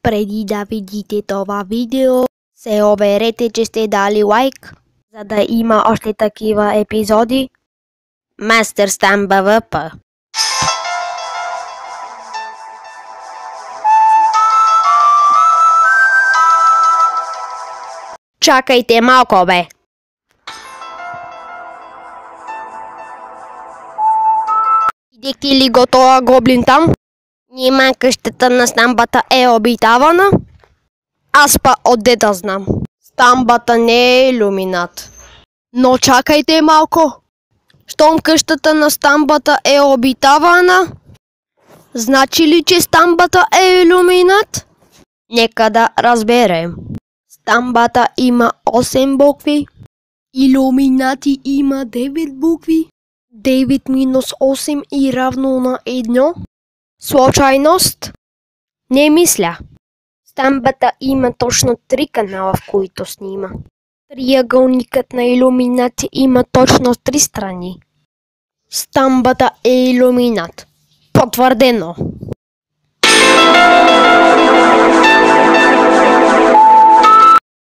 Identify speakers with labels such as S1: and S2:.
S1: Преди да видите това видео, се уверете, че сте дали лайк, за да има още такива епизоди. Мастер Стан БВП. Чакайте малко, бе! Видяхте ли го това гоблин там? Нима къщата на Стамбата е обитавана? Аз па отде да знам. Стамбата не е илюминат. Но чакайте малко. Щом къщата на Стамбата е обитавана, значи ли, че Стамбата е илюминат? Нека да разберем. Стамбата има 8 букви. Илюминати има 9 букви. 9 минус 8 и равно на 1. Случайност? Не мисля. Стамбата има точно 3 канала, в които снима. Триъгълникът на илюминати има точно 3 страни. Стамбата е илюминат. Потвърдено.